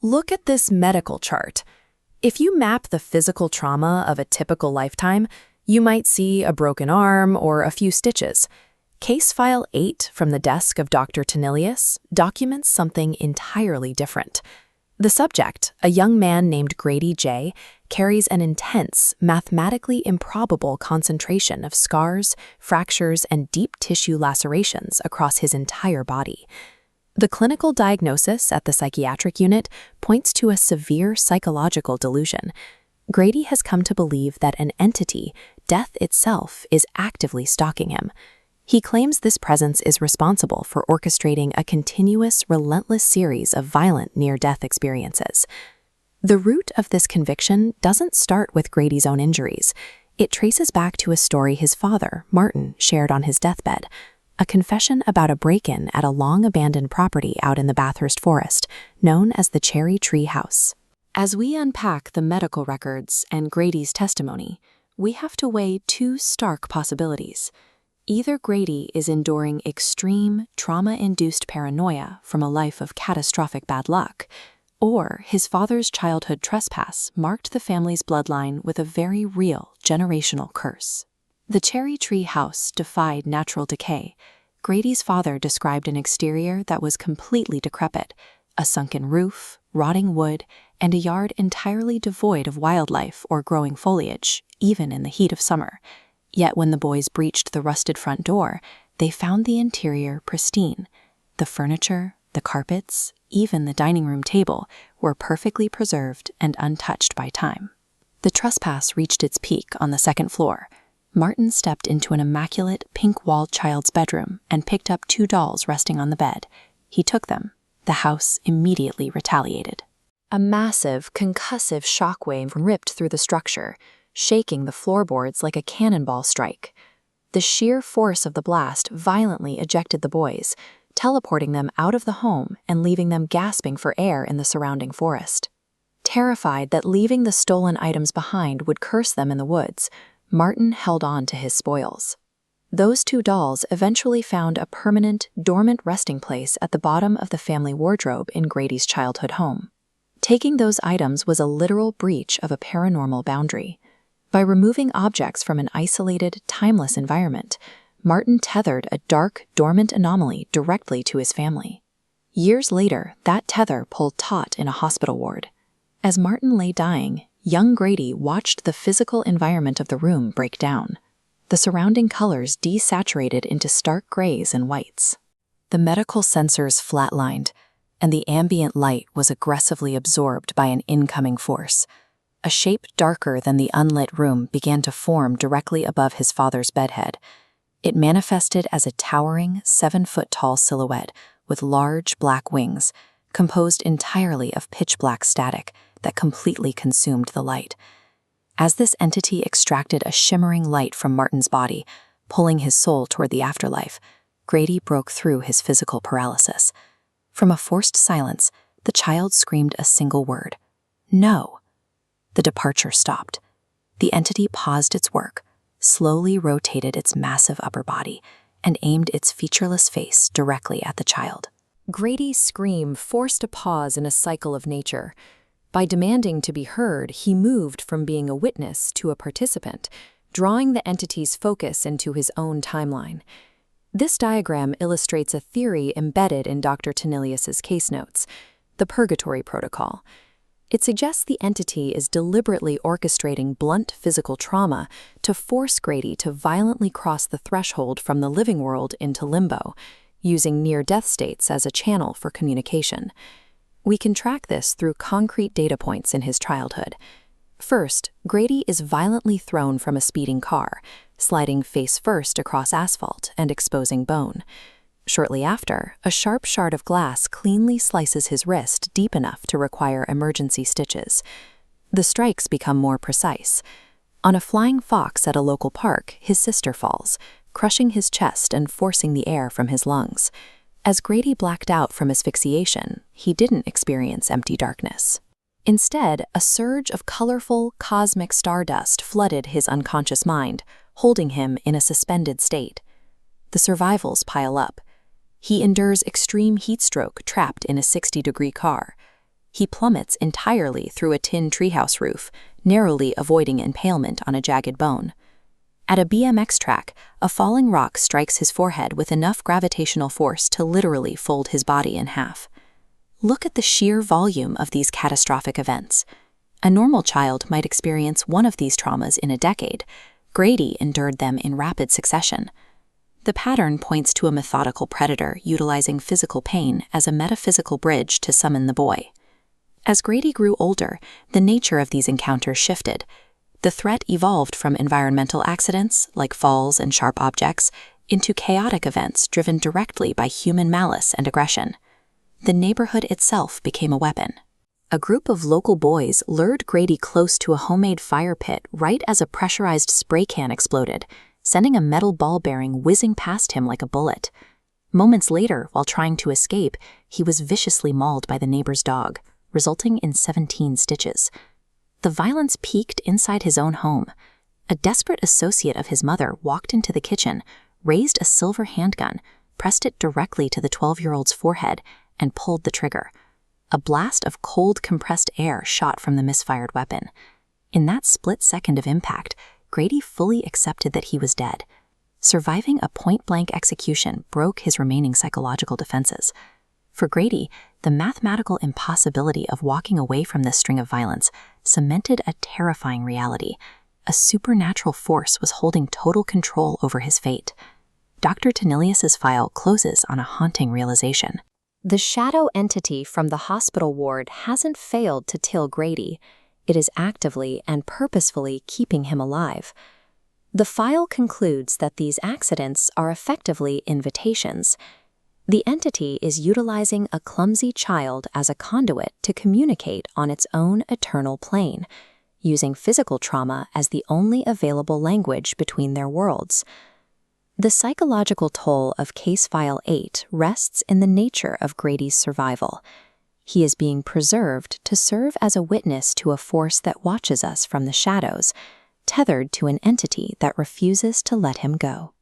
Look at this medical chart. If you map the physical trauma of a typical lifetime, you might see a broken arm or a few stitches. Case File 8 from the desk of Dr. Tennelius documents something entirely different. The subject, a young man named Grady J., carries an intense, mathematically improbable concentration of scars, fractures, and deep tissue lacerations across his entire body. The clinical diagnosis at the psychiatric unit points to a severe psychological delusion. Grady has come to believe that an entity, death itself, is actively stalking him. He claims this presence is responsible for orchestrating a continuous, relentless series of violent near-death experiences. The root of this conviction doesn't start with Grady's own injuries. It traces back to a story his father, Martin, shared on his deathbed, a confession about a break-in at a long-abandoned property out in the Bathurst Forest, known as the Cherry Tree House. As we unpack the medical records and Grady's testimony, we have to weigh two stark possibilities. Either Grady is enduring extreme, trauma-induced paranoia from a life of catastrophic bad luck, or his father's childhood trespass marked the family's bloodline with a very real generational curse. The Cherry Tree House defied natural decay. Grady's father described an exterior that was completely decrepit, a sunken roof, rotting wood, and a yard entirely devoid of wildlife or growing foliage, even in the heat of summer. Yet when the boys breached the rusted front door, they found the interior pristine. The furniture, the carpets, even the dining room table were perfectly preserved and untouched by time. The trespass reached its peak on the second floor. Martin stepped into an immaculate, pink-walled child's bedroom and picked up 2 dolls resting on the bed. He took them. The house immediately retaliated. A massive, concussive shockwave ripped through the structure, shaking the floorboards like a cannonball strike. The sheer force of the blast violently ejected the boys, teleporting them out of the home and leaving them gasping for air in the surrounding forest. Terrified that leaving the stolen items behind would curse them in the woods, Martin held on to his spoils. Those 2 dolls eventually found a permanent, dormant resting place at the bottom of the family wardrobe in Grady's childhood home. Taking those items was a literal breach of a paranormal boundary. By removing objects from an isolated, timeless environment, Martin tethered a dark, dormant anomaly directly to his family. Years later, that tether pulled taut in a hospital ward. As Martin lay dying, young Grady watched the physical environment of the room break down. The surrounding colors desaturated into stark grays and whites. The medical sensors flatlined, and the ambient light was aggressively absorbed by an incoming force. A shape darker than the unlit room began to form directly above his father's bedhead. It manifested as a towering, 7-foot-tall silhouette with large black wings, composed entirely of pitch-black static that completely consumed the light. As this entity extracted a shimmering light from Martin's body, pulling his soul toward the afterlife, Grady broke through his physical paralysis. From a forced silence, the child screamed a single word: "No." The departure stopped. The entity paused its work, slowly rotated its massive upper body, and aimed its featureless face directly at the child. Grady's scream forced a pause in a cycle of nature. By demanding to be heard, he moved from being a witness to a participant, drawing the entity's focus into his own timeline. This diagram illustrates a theory embedded in Dr. Tennelius's case notes, the Purgatory Protocol. It suggests the entity is deliberately orchestrating blunt physical trauma to force Grady to violently cross the threshold from the living world into limbo, using near-death states as a channel for communication. We can track this through concrete data points in his childhood. First, Grady is violently thrown from a speeding car, sliding face first across asphalt and exposing bone. Shortly after, a sharp shard of glass cleanly slices his wrist deep enough to require emergency stitches. The strikes become more precise. On a flying fox at a local park, his sister falls, crushing his chest and forcing the air from his lungs. As Grady blacked out from asphyxiation, he didn't experience empty darkness. Instead, a surge of colorful, cosmic stardust flooded his unconscious mind, holding him in a suspended state. The survivals pile up. He endures extreme heat stroke trapped in a 60-degree car. He plummets entirely through a tin treehouse roof, narrowly avoiding impalement on a jagged bone. At a BMX track, a falling rock strikes his forehead with enough gravitational force to literally fold his body in half. Look at the sheer volume of these catastrophic events. A normal child might experience one of these traumas in a decade. Grady endured them in rapid succession. The pattern points to a methodical predator utilizing physical pain as a metaphysical bridge to summon the boy. As Grady grew older, the nature of these encounters shifted. The threat evolved from environmental accidents, like falls and sharp objects, into chaotic events driven directly by human malice and aggression. The neighborhood itself became a weapon. A group of local boys lured Grady close to a homemade fire pit right as a pressurized spray can exploded, sending a metal ball bearing whizzing past him like a bullet. Moments later, while trying to escape, he was viciously mauled by the neighbor's dog, resulting in 17 stitches. The violence peaked inside his own home. A desperate associate of his mother walked into the kitchen, raised a silver handgun, pressed it directly to the 12-year-old's forehead, and pulled the trigger. A blast of cold, compressed air shot from the misfired weapon. In that split second of impact, Grady fully accepted that he was dead. Surviving a point-blank execution broke his remaining psychological defenses. For Grady, the mathematical impossibility of walking away from this string of violence cemented a terrifying reality. A supernatural force was holding total control over his fate. Dr. Tennelius's file closes on a haunting realization. The shadow entity from the hospital ward hasn't failed to kill Grady. It is actively and purposefully keeping him alive. The file concludes that these accidents are effectively invitations. The entity is utilizing a clumsy child as a conduit to communicate on its own eternal plane, using physical trauma as the only available language between their worlds. The psychological toll of Case File 8 rests in the nature of Grady's survival. He is being preserved to serve as a witness to a force that watches us from the shadows, tethered to an entity that refuses to let him go.